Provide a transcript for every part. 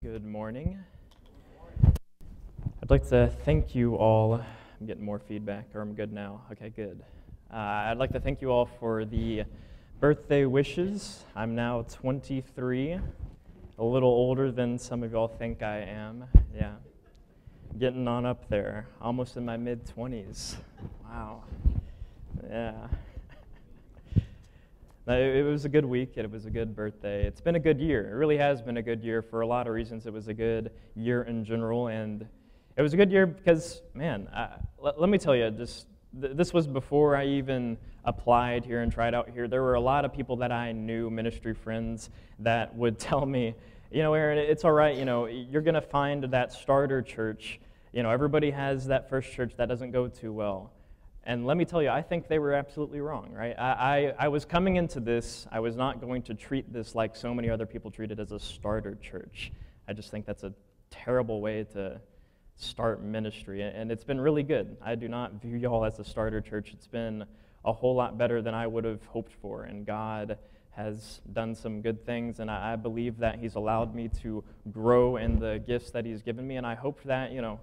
Good morning. I'd like to thank you all. I'm getting more feedback, or I'm good now. Okay, good. I'd like to thank you all for the birthday wishes. I'm now 23, a little older than some of y'all think I am. Yeah, getting on up there, almost in my mid-20s. Wow. Yeah. It was a good week, and it was a good birthday. It's been a good year. It really has been a good year for a lot of reasons. It was a good year in general, and it was a good year because, man, let me tell you, this was before I even applied here and tried out here. There were a lot of people that I knew, ministry friends, that would tell me, you know, Aaron, it's all right, you know, you're going to find that starter church. You know, everybody has that first church that doesn't go too well. And let me tell you, I think they were absolutely wrong, right? I was coming into this, I was not going to treat this like so many other people treat it as a starter church. I just think that's a terrible way to start ministry, and it's been really good. I do not view y'all as a starter church. It's been a whole lot better than I would have hoped for, and God has done some good things, and I believe that He's allowed me to grow in the gifts that He's given me, and I hope that, you know,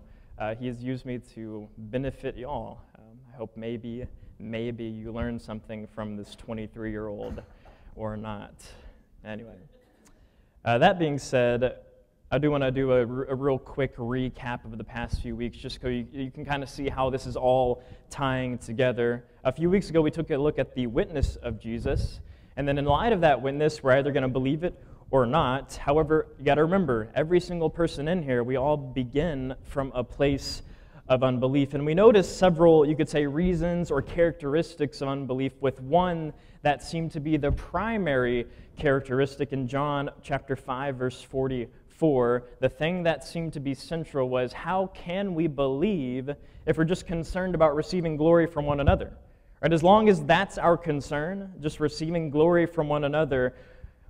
He has used me to benefit y'all. I hope maybe you learned something from this 23-year-old or not. Anyway, that being said, I do want to do a real quick recap of the past few weeks, just so you can kind of see how this is all tying together. A few weeks ago, we took a look at the witness of Jesus, and then in light of that witness, we're either going to believe it or not. However, you got to remember, every single person in here, we all begin from a place of unbelief. And we notice several, you could say, reasons or characteristics of unbelief, with one that seemed to be the primary characteristic in John chapter 5, verse 44. The thing that seemed to be central was, how can we believe if we're just concerned about receiving glory from one another? Right? As long as that's our concern, just receiving glory from one another,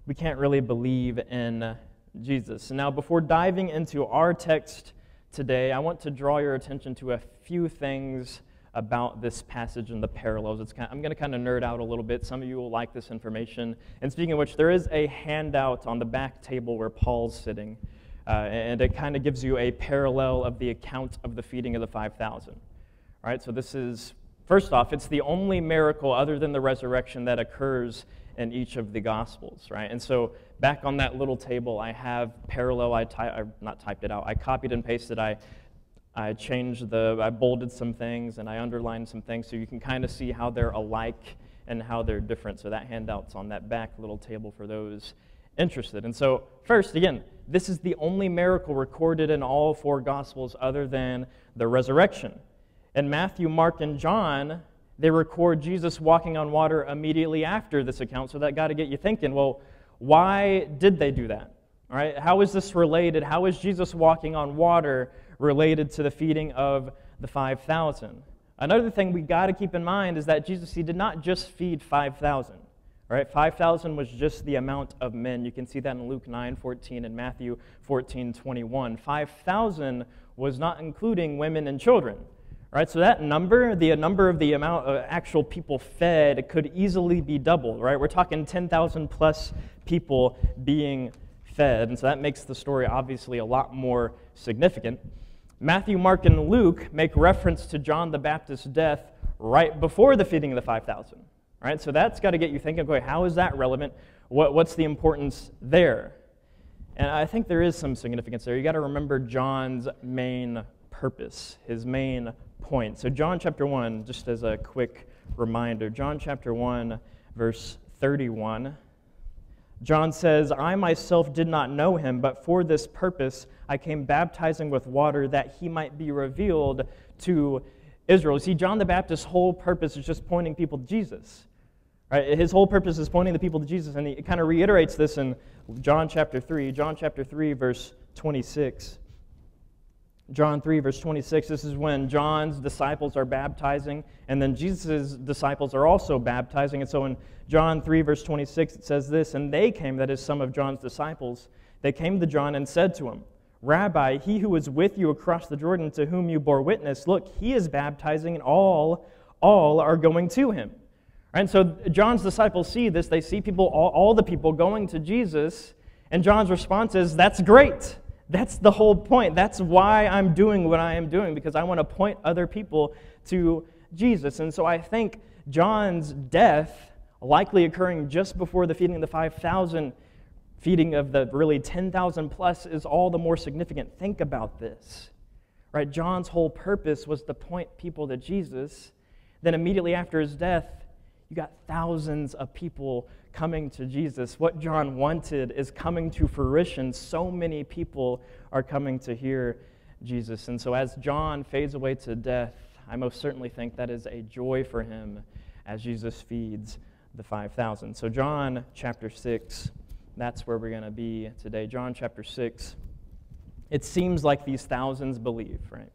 we can't really believe in Jesus. And now, before diving into our text today, I want to draw your attention to a few things about this passage and the parallels. I'm going to kind of nerd out a little bit. Some of you will like this information. And speaking of which, there is a handout on the back table where Paul's sitting, and it kind of gives you a parallel of the account of the feeding of the 5,000. All right, so this is, first off, it's the only miracle other than the resurrection that occurs in each of the Gospels, right? And so back on that little table, I have parallel. I not typed it out. I copied and pasted. I changed I bolded some things and I underlined some things so you can kind of see how they're alike and how they're different. So that handout's on that back little table for those interested. And so first, again, this is the only miracle recorded in all four Gospels other than the resurrection. In Matthew, Mark, and John, they record Jesus walking on water immediately after this account, so that got to get you thinking, well, why did they do that? All right, how is this related? How is Jesus walking on water related to the feeding of the 5,000? Another thing we got to keep in mind is that Jesus, He did not just feed 5,000. All right, 5,000 was just the amount of men. You can see that in Luke 9:14 and Matthew 14:21. 5,000 was not including women and children. Right, so that number, the number of the amount of actual people fed, could easily be doubled. Right, we're talking 10,000 plus people being fed, and so that makes the story obviously a lot more significant. Matthew, Mark, and Luke make reference to John the Baptist's death right before the feeding of the 5,000. Right, so that's got to get you thinking, okay, how is that relevant? What's the importance there? And I think there is some significance there. You got to remember John's main purpose, his main point. So John chapter 1, just as a quick reminder, John chapter 1, verse 31, John says, I myself did not know him, but for this purpose I came baptizing with water that he might be revealed to Israel. See, John the Baptist's whole purpose is just pointing people to Jesus. Right? His whole purpose is pointing the people to Jesus, and he kind of reiterates this in John chapter 3, verse 26. John 3, verse 26, this is when John's disciples are baptizing, and then Jesus' disciples are also baptizing. And so in John 3, verse 26, it says this, and they came, that is some of John's disciples, they came to John and said to him, Rabbi, he who was with you across the Jordan, to whom you bore witness, look, he is baptizing, and all are going to him. And so John's disciples see this, they see people, all the people going to Jesus, and John's response is, that's great. That's the whole point. That's why I'm doing what I am doing, because I want to point other people to Jesus. And so I think John's death, likely occurring just before the feeding of the 5,000, feeding of the really 10,000 plus, is all the more significant. Think about this. Right? John's whole purpose was to point people to Jesus. Then immediately after his death, you got thousands of people coming to Jesus. What John wanted is coming to fruition. So many people are coming to hear Jesus. And so as John fades away to death, I most certainly think that is a joy for him as Jesus feeds the 5,000. So John chapter 6, that's where we're going to be today. John chapter 6. It seems like these thousands believe, right?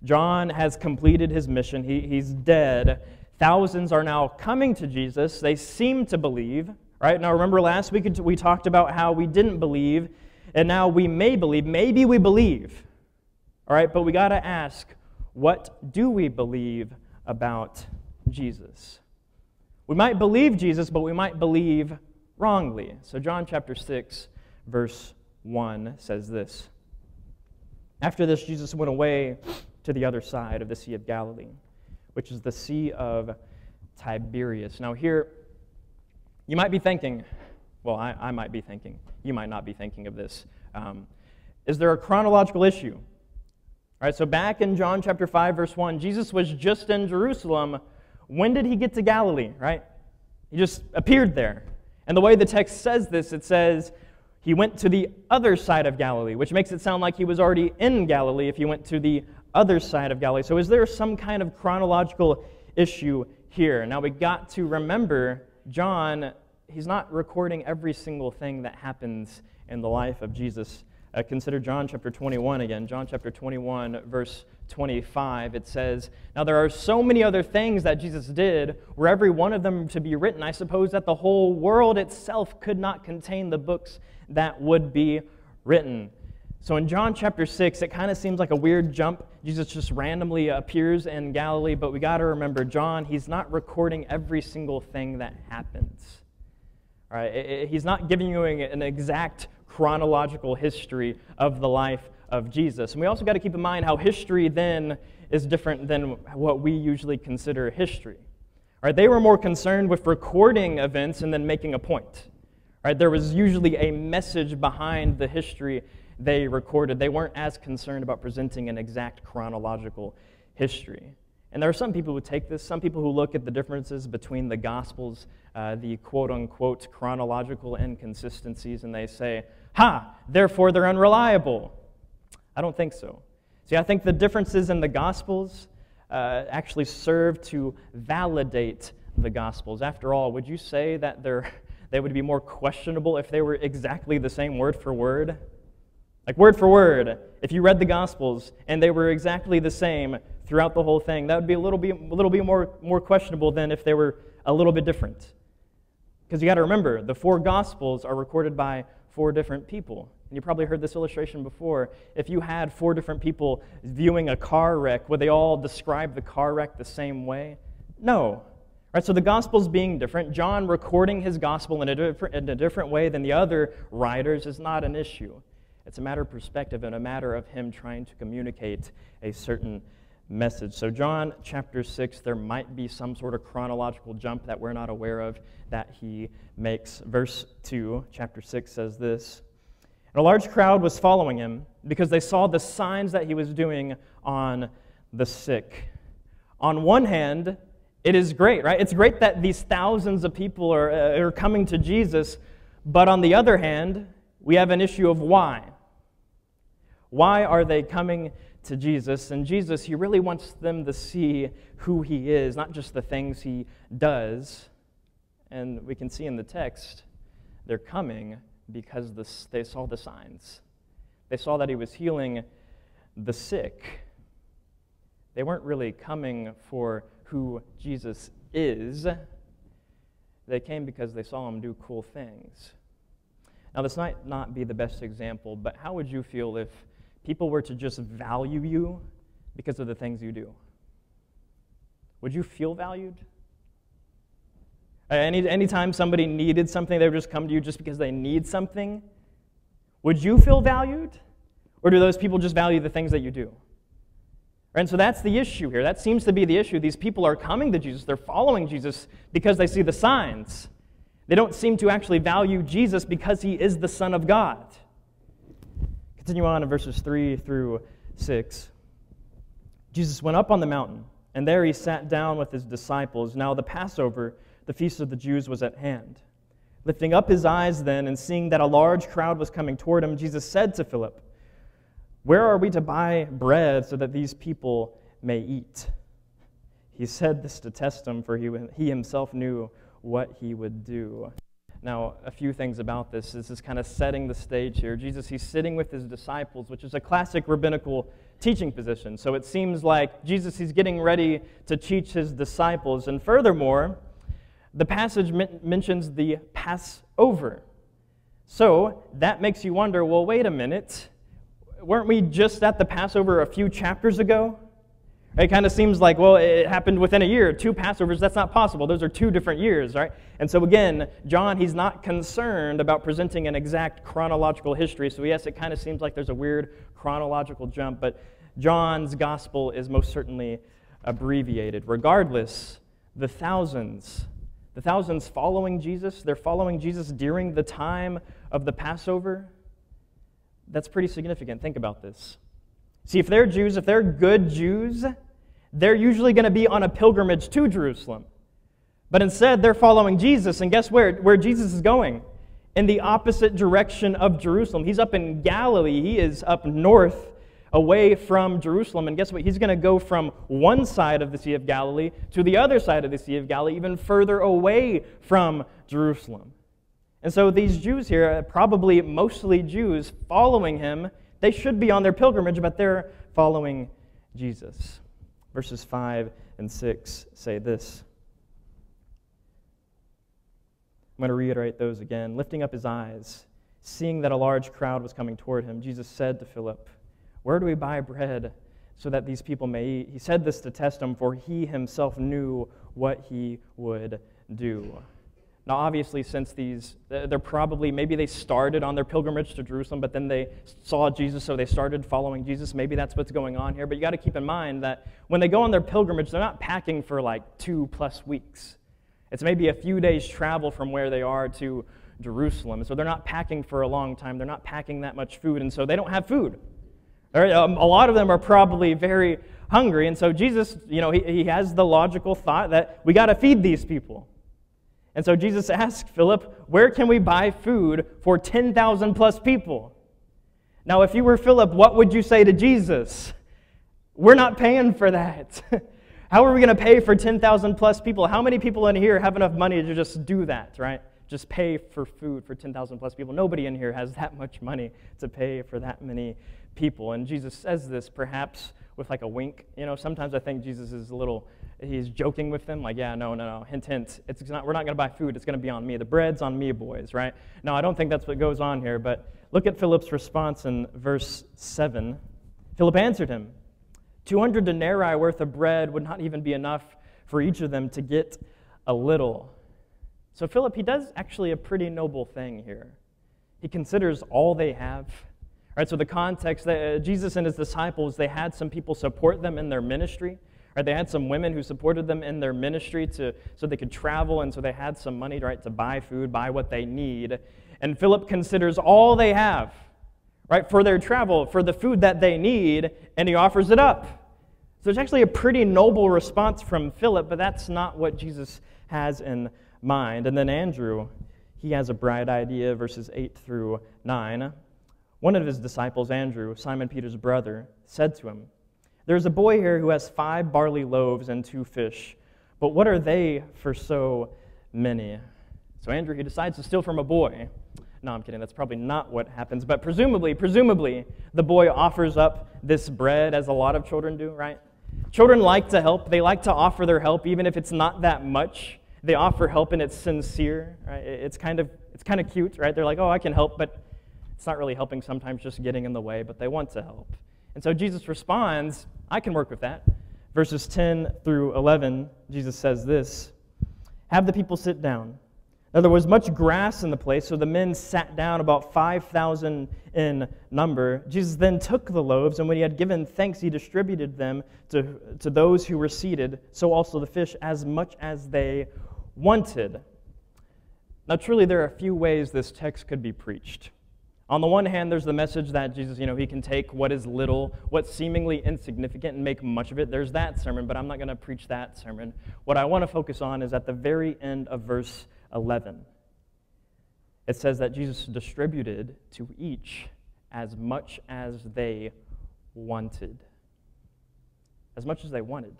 John has completed his mission. He's dead. Thousands are now coming to Jesus. They seem to believe, right? Now remember last week we talked about how we didn't believe, and now we may believe. Maybe we believe, all right? But we got to ask, what do we believe about Jesus? We might believe Jesus, but we might believe wrongly. So John chapter 6, verse 1 says this. After this, Jesus went away to the other side of the Sea of Galilee, which is the Sea of Tiberias. Now here, you might be thinking, well, I might be thinking, you might not be thinking of this. Is there a chronological issue? All right, so back in John chapter 5, verse 1, Jesus was just in Jerusalem. When did he get to Galilee, right? He just appeared there. And the way the text says this, it says he went to the other side of Galilee, which makes it sound like he was already in Galilee if he went to the other side of Galilee. So is there some kind of chronological issue here? Now we got to remember, John, he's not recording every single thing that happens in the life of Jesus. Consider John chapter 21 again. John chapter 21, verse 25. It says, now there are so many other things that Jesus did, were every one of them to be written, I suppose that the whole world itself could not contain the books that would be written. So in John chapter 6, it kind of seems like a weird jump. Jesus just randomly appears in Galilee, but we got to remember, John, he's not recording every single thing that happens. All right? He's not giving you an exact chronological history of the life of Jesus. And we also got to keep in mind how history then is different than what we usually consider history. All right? They were more concerned with recording events and then making a point. All right? There was usually a message behind the history they recorded. They weren't as concerned about presenting an exact chronological history. And there are some people who take this, some people who look at the differences between the Gospels, the quote-unquote chronological inconsistencies, and they say, ha, therefore they're unreliable. I don't think so. See, I think the differences in the Gospels actually serve to validate the Gospels. After all, would you say that they would be more questionable if they were exactly the same word for word? Like word for word, if you read the Gospels and they were exactly the same throughout the whole thing, that would be a little bit more questionable than if they were a little bit different. Because you got to remember, the 4 Gospels are recorded by 4 different people. And you probably heard this illustration before. If you had 4 different people viewing a car wreck, would they all describe the car wreck the same way? No. Right, so the Gospels being different, John recording his Gospel in a different way than the other writers is not an issue. It's a matter of perspective and a matter of him trying to communicate a certain message. So John chapter 6, there might be some sort of chronological jump that we're not aware of that he makes. Verse 2, chapter 6 says this, and a large crowd was following him because they saw the signs that he was doing on the sick. On one hand, it is great, right? It's great that these thousands of people are coming to Jesus, but on the other hand, we have an issue of why. Why are they coming to Jesus? And Jesus, he really wants them to see who he is, not just the things he does. And we can see in the text, they're coming because they saw the signs. They saw that he was healing the sick. They weren't really coming for who Jesus is. They came because they saw him do cool things. Now, this might not be the best example, but how would you feel if people were to just value you because of the things you do? Would you feel valued? Anytime somebody needed something, they would just come to you just because they need something? Would you feel valued? Or do those people just value the things that you do? And so that's the issue here. That seems to be the issue. These people are coming to Jesus. They're following Jesus because they see the signs. They don't seem to actually value Jesus because he is the Son of God. Continue on in verses 3 through 6. Jesus went up on the mountain, and there he sat down with his disciples. Now the Passover, the feast of the Jews, was at hand. Lifting up his eyes then, and seeing that a large crowd was coming toward him, Jesus said to Philip, "Where are we to buy bread so that these people may eat?" He said this to test him, for he himself knew what he would do. Now, a few things about this. This is kind of setting the stage here. Jesus, he's sitting with his disciples, which is a classic rabbinical teaching position. So it seems like Jesus, he's getting ready to teach his disciples. And furthermore, the passage mentions the Passover. So that makes you wonder, well, wait a minute. Weren't we just at the Passover a few chapters ago? It kind of seems like, well, it happened within a year. 2 Passovers, that's not possible. Those are 2 different years, right? And so again, John, he's not concerned about presenting an exact chronological history. So yes, it kind of seems like there's a weird chronological jump, but John's gospel is most certainly abbreviated. Regardless, the thousands following Jesus, they're following Jesus during the time of the Passover. That's pretty significant. Think about this. See, if they're Jews, if they're good Jews, they're usually going to be on a pilgrimage to Jerusalem. But instead, they're following Jesus. And guess where Jesus is going? In the opposite direction of Jerusalem. He's up in Galilee. He is up north, away from Jerusalem. And guess what? He's going to go from one side of the Sea of Galilee to the other side of the Sea of Galilee, even further away from Jerusalem. And so these Jews here, probably mostly Jews, following him, they should be on their pilgrimage, but they're following Jesus. Verses 5 and 6 say this. I'm going to reiterate those again. Lifting up his eyes, seeing that a large crowd was coming toward him, Jesus said to Philip, "Where do we buy bread so that these people may eat?" He said this to test him, for he himself knew what he would do. Now, obviously, since they're probably, maybe they started on their pilgrimage to Jerusalem, but then they saw Jesus, so they started following Jesus. Maybe that's what's going on here. But you got to keep in mind that when they go on their pilgrimage, they're not packing for like 2+ weeks. It's maybe a few days' travel from where they are to Jerusalem. So they're not packing for a long time. They're not packing that much food, and so they don't have food. A lot of them are probably very hungry, and so Jesus, he has the logical thought that we got to feed these people. And so Jesus asked Philip, "Where can we buy food for 10,000 plus people?" Now, if you were Philip, what would you say to Jesus? We're not paying for that. How are we going to pay for 10,000 plus people? How many people in here have enough money to just do that, right? Just pay for food for 10,000 plus people. Nobody in here has that much money to pay for that many people. And Jesus says this perhaps with like a wink. Sometimes I think Jesus is he's joking with them, like, yeah, no, hint, hint. We're not going to buy food. It's going to be on me. The bread's on me, boys, right? No, I don't think that's what goes on here, but look at Philip's response in verse 7. Philip answered him, 200 denarii worth of bread would not even be enough for each of them to get a little. So Philip, he does actually a pretty noble thing here. He considers all they have. Right, so the context, Jesus and his disciples, they had some people support them in their ministry. Right, they had some women who supported them in their ministry so they could travel, and so they had some money, right, to buy food, buy what they need. And Philip considers all they have, right, for their travel, for the food that they need, and he offers it up. So it's actually a pretty noble response from Philip, but that's not what Jesus has in mind. And then Andrew, he has a bright idea, verses 8 through 9. One of his disciples, Andrew, Simon Peter's brother, said to him, "There's a boy here who has 5 barley loaves and 2 fish, but what are they for so many?" So Andrew, he decides to steal from a boy. No, I'm kidding. That's probably not what happens. But presumably, the boy offers up this bread, as a lot of children do, right? Children like to help. They like to offer their help, even if it's not that much. They offer help and it's sincere, right? It's kind of cute, right? They're like, "Oh, I can help," but it's not really helping, sometimes just getting in the way, but they want to help. And so Jesus responds, "I can work with that." Verses 10 through 11, Jesus says this, "Have the people sit down." Now there was much grass in the place, so the men sat down, about 5,000 in number. Jesus then took the loaves, and when he had given thanks, he distributed them to those who were seated, so also the fish, as much as they wanted. Now truly there are a few ways this text could be preached. On the one hand, there's the message that Jesus, he can take what is little, what's seemingly insignificant, and make much of it. There's that sermon, but I'm not going to preach that sermon. What I want to focus on is at the very end of verse 11. It says that Jesus distributed to each as much as they wanted. As much as they wanted.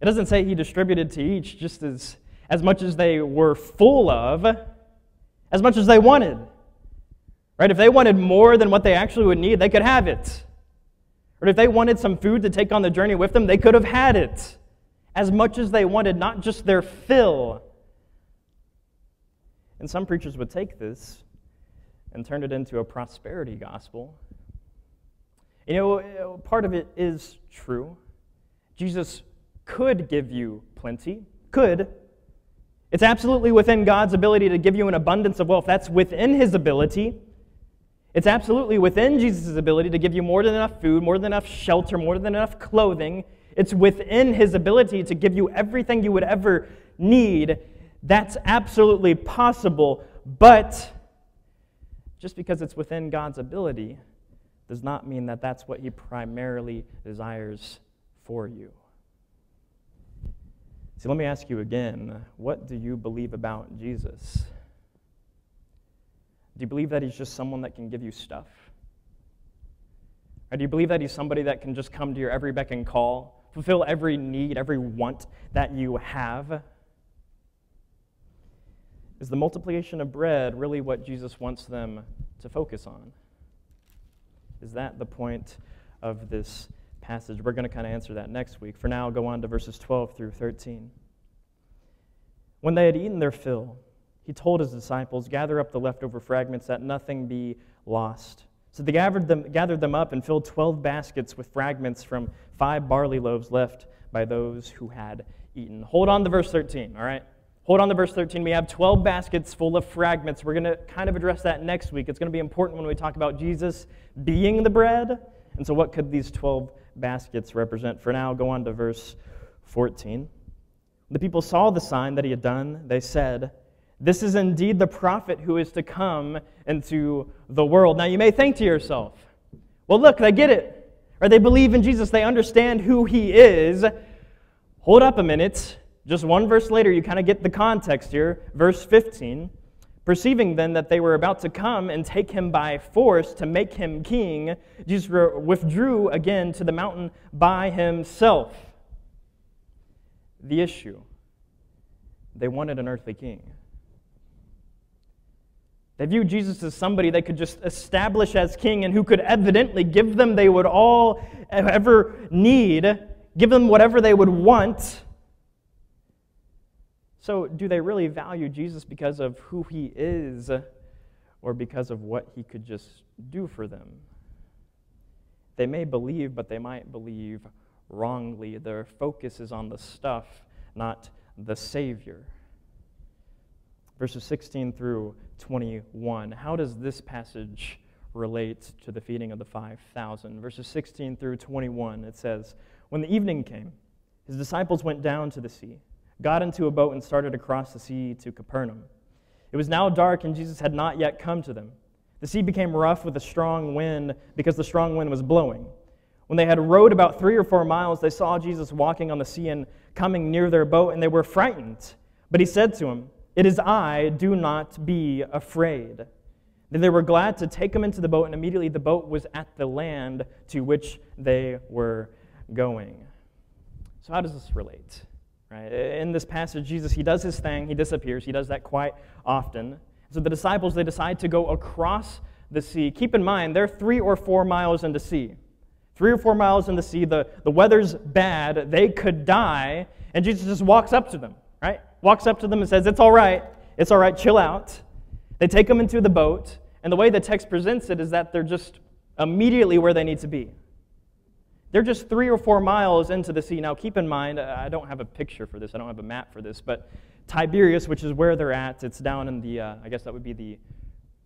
It doesn't say he distributed to each just as much as they were full of, as much as they wanted. Right? If they wanted more than what they actually would need, they could have it. Or if they wanted some food to take on the journey with them, they could have had it. As much as they wanted, not just their fill. And some preachers would take this and turn it into a prosperity gospel. Part of it is true. Jesus could give you plenty. Could. It's absolutely within God's ability to give you an abundance of wealth. That's within His ability. It's absolutely within Jesus' ability to give you more than enough food, more than enough shelter, more than enough clothing. It's within His ability to give you everything you would ever need. That's absolutely possible, but just because it's within God's ability does not mean that that's what He primarily desires for you. See, let me ask you again, what do you believe about Jesus? Do you believe that He's just someone that can give you stuff? Or do you believe that He's somebody that can just come to your every beck and call, fulfill every need, every want that you have? Is the multiplication of bread really what Jesus wants them to focus on? Is that the point of this passage? We're going to kind of answer that next week. For now, I'll go on to verses 12 through 13. When they had eaten their fill, He told His disciples, "Gather up the leftover fragments, that nothing be lost." So they gathered them up and filled 12 baskets with fragments from 5 barley loaves left by those who had eaten. Hold on to verse 13, all right? Hold on to verse 13. We have 12 baskets full of fragments. We're going to kind of address that next week. It's going to be important when we talk about Jesus being the bread. And so what could these 12 baskets represent? For now, go on to verse 14. The people saw the sign that He had done. They said, "This is indeed the prophet who is to come into the world." Now you may think to yourself, well, look, they get it. Or they believe in Jesus. They understand who He is. Hold up a minute. Just one verse later, you kind of get the context here. Verse 15. Perceiving then that they were about to come and take Him by force to make Him king, Jesus withdrew again to the mountain by Himself. The issue: they wanted an earthly king. They viewed Jesus as somebody they could just establish as king and who could evidently give them they would all ever need, give them whatever they would want. So do they really value Jesus because of who He is or because of what He could just do for them? They may believe, but they might believe wrongly. Their focus is on the stuff, not the Savior. Verses 16 through 21. How does this passage relate to the feeding of the 5,000? Verses 16 through 21, it says, "When the evening came, His disciples went down to the sea, got into a boat, and started across the sea to Capernaum. It was now dark, and Jesus had not yet come to them. The sea became rough with a strong wind, because the strong wind was blowing. When they had rowed about 3 or 4 miles, they saw Jesus walking on the sea and coming near their boat, and they were frightened. But He said to him, 'It is I, do not be afraid.' Then they were glad to take Him into the boat, and immediately the boat was at the land to which they were going." So how does this relate? Right? In this passage, Jesus, He does His thing, He disappears. He does that quite often. So the disciples, they decide to go across the sea. Keep in mind, they're 3 or 4 miles into sea. 3 or 4 miles in the sea, the weather's bad, they could die, and Jesus just walks up to them, right? Walks up to them and says, it's all right, chill out. They take Him into the boat, and the way the text presents it is that they're just immediately where they need to be. They're just 3 or 4 miles into the sea. Now keep in mind, I don't have a picture for this, I don't have a map for this, but Tiberias, which is where they're at, it's down in the, I guess that would be the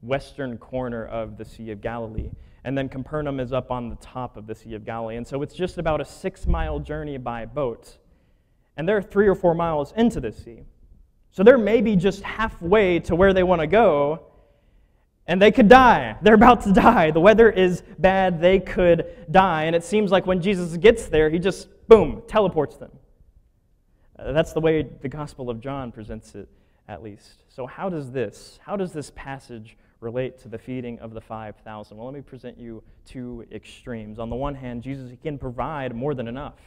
western corner of the Sea of Galilee. And then Capernaum is up on the top of the Sea of Galilee. And so it's just about a 6-mile journey by boat. And they're 3 or 4 miles into the sea. So they're maybe just halfway to where they want to go, and they could die. They're about to die. The weather is bad. They could die. And it seems like when Jesus gets there, he just, boom, teleports them. That's the way the Gospel of John presents it, at least. So how does this passage relate to the feeding of the 5,000? Well, let me present you two extremes. On the one hand, Jesus can provide more than enough,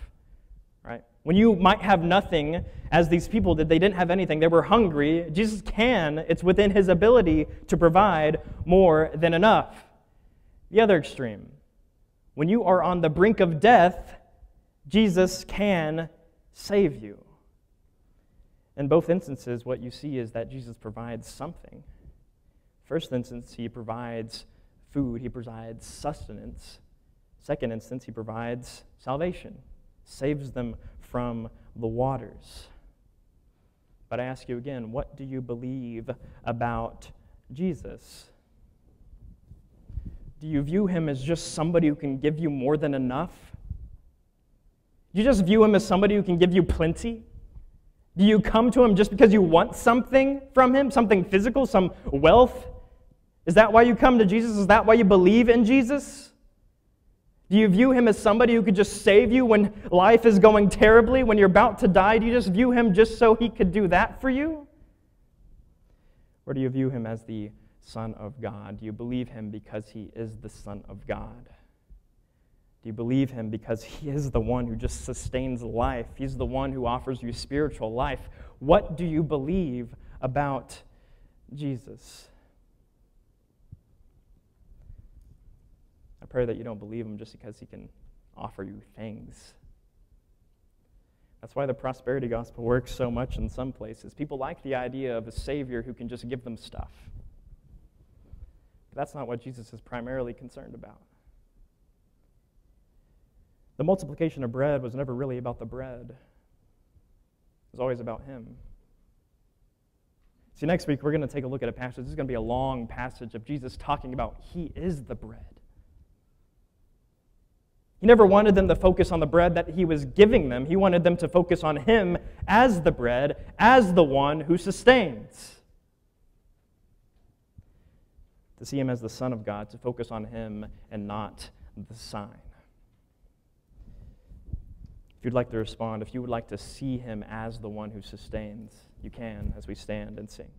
right? When you might have nothing, as these people did, they didn't have anything, they were hungry, Jesus can, it's within his ability to provide more than enough. The other extreme, when you are on the brink of death, Jesus can save you. In both instances, what you see is that Jesus provides something. First instance, he provides food, he provides sustenance. Second instance, he provides salvation, saves them from the waters. But I ask you again, what do you believe about Jesus? Do you view him as just somebody who can give you more than enough? Do you just view him as somebody who can give you plenty? Do you come to him just because you want something from him, something physical, some wealth? Is that why you come to Jesus? Is that why you believe in Jesus? Do you view him as somebody who could just save you when life is going terribly, when you're about to die? Do you just view him just so he could do that for you? Or do you view him as the Son of God? Do you believe him because he is the Son of God? Do you believe him because he is the one who just sustains life? He's the one who offers you spiritual life. What do you believe about Jesus? I pray that you don't believe him just because he can offer you things. That's why the prosperity gospel works so much in some places. People like the idea of a Savior who can just give them stuff. But that's not what Jesus is primarily concerned about. The multiplication of bread was never really about the bread. It was always about him. See, next week we're going to take a look at a passage. This is going to be a long passage of Jesus talking about he is the bread. He never wanted them to focus on the bread that he was giving them. He wanted them to focus on him as the bread, as the one who sustains. To see him as the Son of God, to focus on him and not the sign. If you'd like to respond, if you would like to see him as the one who sustains, you can as we stand and sing.